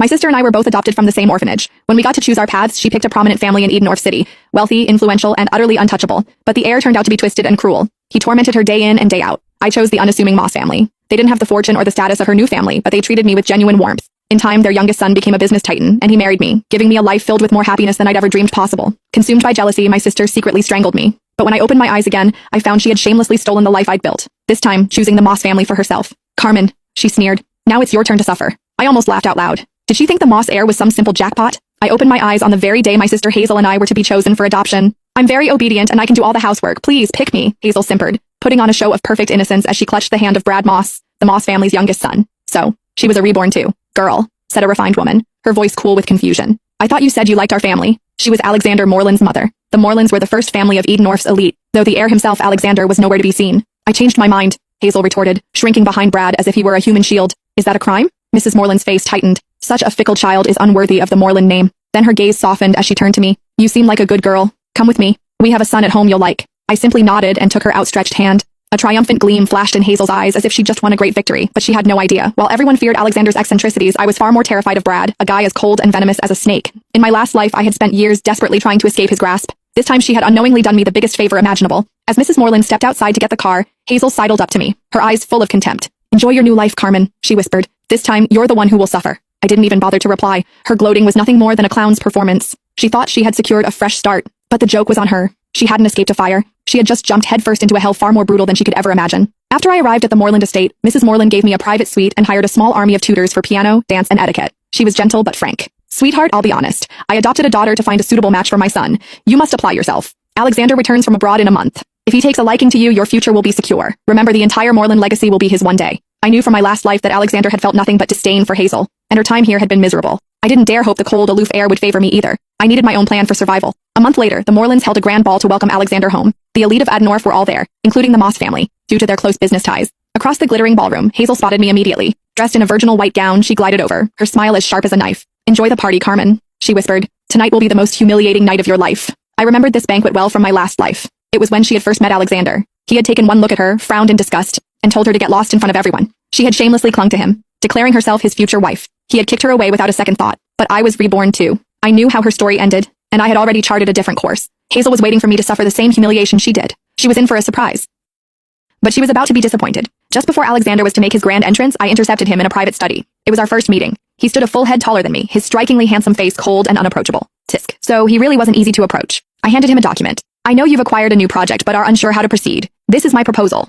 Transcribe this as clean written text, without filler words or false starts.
My sister and I were both adopted from the same orphanage. When we got to choose our paths, she picked a prominent family in Edenorf City, wealthy, influential, and utterly untouchable. But the heir turned out to be twisted and cruel. He tormented her day in and day out. I chose the unassuming Moss family. They didn't have the fortune or the status of her new family, but they treated me with genuine warmth. In time, their youngest son became a business titan, and he married me, giving me a life filled with more happiness than I'd ever dreamed possible. Consumed by jealousy, my sister secretly strangled me. But when I opened my eyes again, I found she had shamelessly stolen the life I'd built. This time, choosing the Moss family for herself. Carmen, she sneered. Now it's your turn to suffer. I almost laughed out loud. Did she think the Moss heir was some simple jackpot? I opened my eyes on the very day my sister Hazel and I were to be chosen for adoption. I'm very obedient and I can do all the housework. Please pick me, Hazel simpered, putting on a show of perfect innocence as she clutched the hand of Brad Moss, the Moss family's youngest son. So, she was a reborn too. Girl, said a refined woman, her voice cool with confusion. I thought you said you liked our family. She was Alexander Moreland's mother. The Morelands were the first family of Edenorf's elite, though the heir himself, Alexander, was nowhere to be seen. I changed my mind, Hazel retorted, shrinking behind Brad as if he were a human shield. Is that a crime? Mrs. Moreland's face tightened. Such a fickle child is unworthy of the Moreland name. Then her gaze softened as she turned to me. You seem like a good girl. Come with me. We have a son at home you'll like. I simply nodded and took her outstretched hand. A triumphant gleam flashed in Hazel's eyes as if she just won a great victory, but she had no idea. While everyone feared Alexander's eccentricities, I was far more terrified of Brad, a guy as cold and venomous as a snake. In my last life, I had spent years desperately trying to escape his grasp. This time she had unknowingly done me the biggest favor imaginable. As Mrs. Moreland stepped outside to get the car, Hazel sidled up to me, her eyes full of contempt. Enjoy your new life, Carmen, she whispered. This time, you're the one who will suffer. I didn't even bother to reply. Her gloating was nothing more than a clown's performance. She thought she had secured a fresh start, but the joke was on her. She hadn't escaped a fire. She had just jumped headfirst into a hell far more brutal than she could ever imagine. After I arrived at the Moreland estate, Mrs. Moreland gave me a private suite and hired a small army of tutors for piano, dance, and etiquette. She was gentle but frank. Sweetheart, I'll be honest. I adopted a daughter to find a suitable match for my son. You must apply yourself. Alexander returns from abroad in a month. If he takes a liking to you, your future will be secure. Remember, the entire Moreland legacy will be his one day. I knew from my last life that Alexander had felt nothing but disdain for Hazel, and her time here had been miserable. I didn't dare hope the cold, aloof heir would favor me either. I needed my own plan for survival. A month later, the Morelands held a grand ball to welcome Alexander home. The elite of Edenorf were all there, including the Moss family, due to their close business ties. Across the glittering ballroom, Hazel spotted me immediately. Dressed in a virginal white gown, she glided over, her smile as sharp as a knife. Enjoy the party, Carmen, she whispered. Tonight will be the most humiliating night of your life. I remembered this banquet well from my last life. It was when she had first met Alexander. He had taken one look at her, frowned in disgust, and told her to get lost in front of everyone. She had shamelessly clung to him, declaring herself his future wife. He had kicked her away without a second thought, but I was reborn too. I knew how her story ended, and I had already charted a different course. Hazel was waiting for me to suffer the same humiliation she did. She was in for a surprise. But she was about to be disappointed. Just before Alexander was to make his grand entrance, I intercepted him in a private study. It was our first meeting. He stood a full head taller than me, his strikingly handsome face cold and unapproachable. Tisk. So he really wasn't easy to approach. I handed him a document. I know you've acquired a new project but are unsure how to proceed. This is my proposal.